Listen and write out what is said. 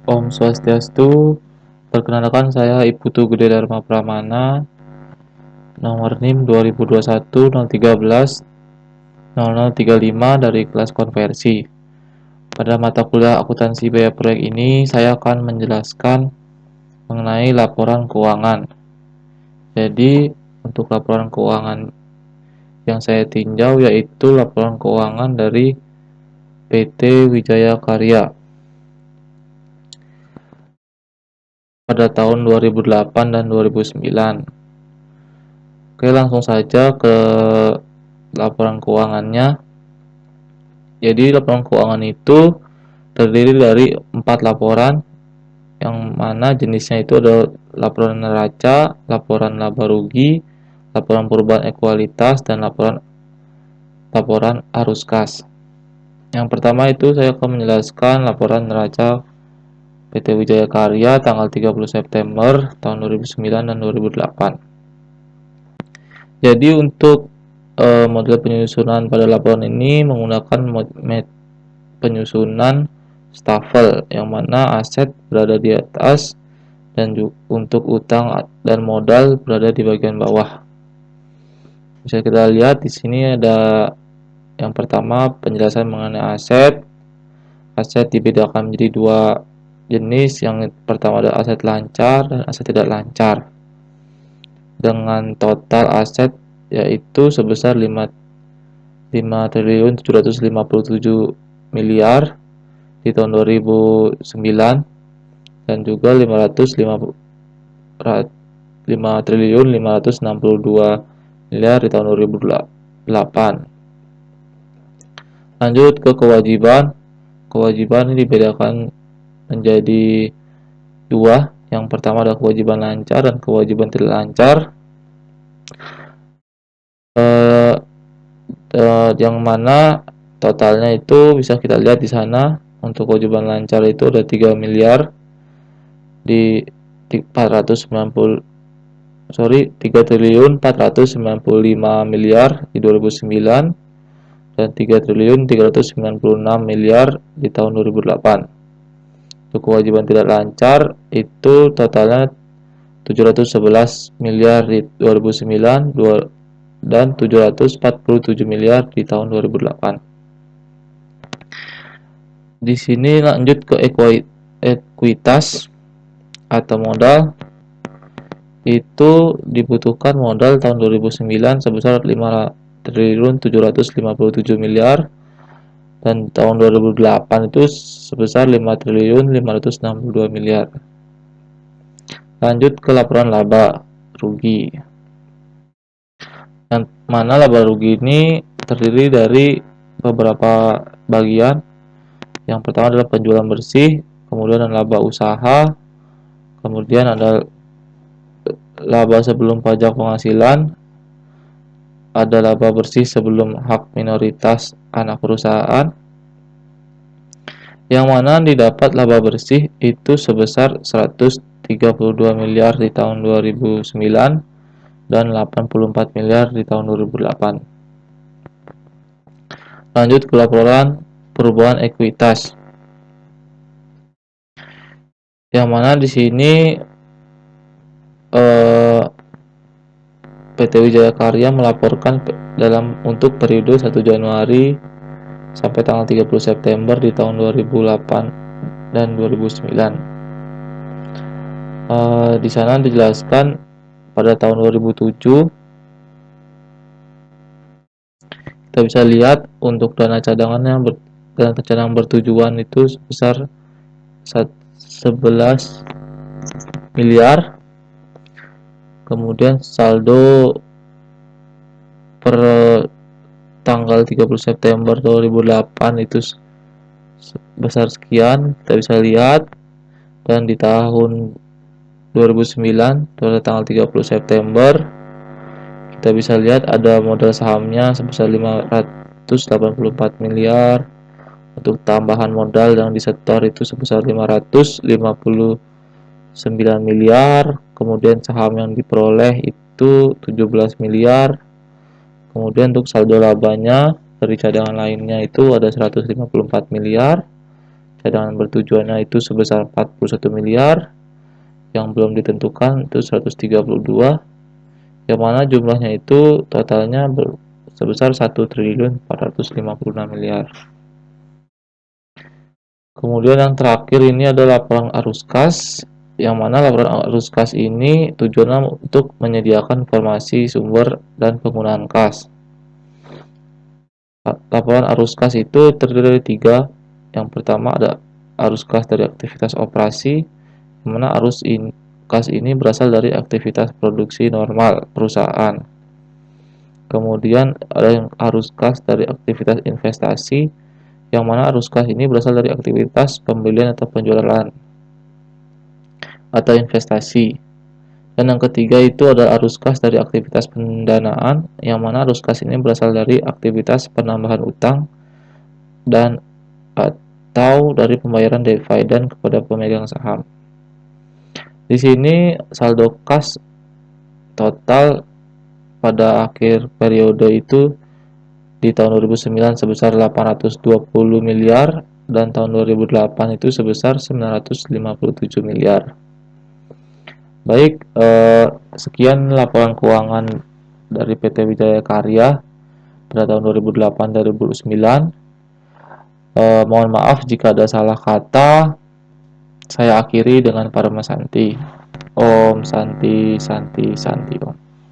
Om Swastiastu, perkenalkan saya Ibu Gede Dharma Pramana, nomor NIM 2021 013 0035 dari kelas konversi. Pada mata kuliah akuntansi biaya proyek ini, saya akan menjelaskan mengenai laporan keuangan. Jadi, untuk laporan keuangan yang saya tinjau yaitu laporan keuangan dari PT Wijaya Karya pada tahun 2008 dan 2009. Oke, langsung saja ke laporan keuangannya. Jadi laporan keuangan itu terdiri dari 4 laporan, yang mana jenisnya itu adalah laporan neraca, laporan laba rugi, laporan perubahan ekualitas, dan laporan arus kas. Yang pertama itu saya akan menjelaskan laporan neraca PT Wijaya Karya tanggal 30 September tahun 2009 dan 2008. Jadi untuk model penyusunan pada laporan ini menggunakan penyusunan Staffel, yang mana aset berada di atas dan untuk utang dan modal berada di bagian bawah. Bisa kita lihat di sini ada yang pertama penjelasan mengenai aset. Aset dibedakan menjadi dua jenis. Yang pertama ada aset lancar dan aset tidak lancar. Dengan total aset yaitu sebesar 5.757 miliar di tahun 2009 dan juga 5.562 miliar di tahun 2008. Lanjut ke kewajiban. Kewajiban ini dibedakan menjadi dua. Yang pertama adalah kewajiban lancar dan kewajiban tidak lancar. Yang mana totalnya itu bisa kita lihat di sana. Untuk kewajiban lancar itu ada 3 miliar di 3 triliun 495 miliar di 2009 dan 3 triliun 396 miliar di tahun 2008. Untuk kewajiban tidak lancar itu totalnya 711 miliar di 2009 dan 747 miliar di tahun 2008. Di sini lanjut ke ekuitas atau modal. Itu dibutuhkan modal tahun 2009 sebesar 5.757 miliar dan tahun 2008 itu sebesar 5.562 miliar. Lanjut ke laporan laba rugi. Yang mana laba rugi ini terdiri dari beberapa bagian. Yang pertama adalah penjualan bersih, kemudian ada laba usaha, kemudian ada laba sebelum pajak penghasilan, ada laba bersih sebelum hak minoritas anak perusahaan, yang mana didapat laba bersih itu sebesar 132 miliar di tahun 2009 dan 84 miliar di tahun 2008. Lanjut ke laporan perubahan ekuitas, yang mana di sini PT Wijaya Karya melaporkan untuk periode 1 Januari sampai tanggal 30 September di tahun 2008 dan 2009. Di sana dijelaskan pada tahun 2007 kita bisa lihat untuk dana cadangan bertujuan itu sebesar 11 miliar. Kemudian saldo per tanggal 30 September 2008 itu sebesar sekian, kita bisa lihat. Dan di tahun 2009 pada tanggal 30 September kita bisa lihat ada modal sahamnya sebesar 584 miliar. Untuk tambahan modal yang disetor itu sebesar 559 miliar. Kemudian saham yang diperoleh itu 17 miliar. Kemudian untuk saldo labanya dari cadangan lainnya itu ada 154 miliar. cadangan bertujuannya itu sebesar 41 miliar, yang belum ditentukan itu 132, yang mana jumlahnya itu totalnya sebesar 1.456 miliar. Kemudian yang terakhir ini adalah laporan arus kas, yang mana laporan arus kas ini tujuannya untuk menyediakan informasi sumber dan penggunaan kas. Laporan arus kas itu terdiri dari 3. Yang pertama ada arus kas dari aktivitas operasi, di mana kas ini berasal dari aktivitas produksi normal perusahaan. Kemudian ada yang arus kas dari aktivitas investasi, yang mana arus kas ini berasal dari aktivitas pembelian atau penjualan atau investasi. Dan yang ketiga itu ada arus kas dari aktivitas pendanaan, yang mana arus kas ini berasal dari aktivitas penambahan utang dan atau dari pembayaran dividen kepada pemegang saham. Di sini saldo kas total pada akhir periode itu di tahun 2009 sebesar 820 miliar dan tahun 2008 itu sebesar 957 miliar. Baik, sekian laporan keuangan dari PT Wijaya Karya pada tahun 2008-2009. Mohon maaf jika ada salah kata. Saya akhiri dengan Parama Santi. Om Santi Santi Santi Om.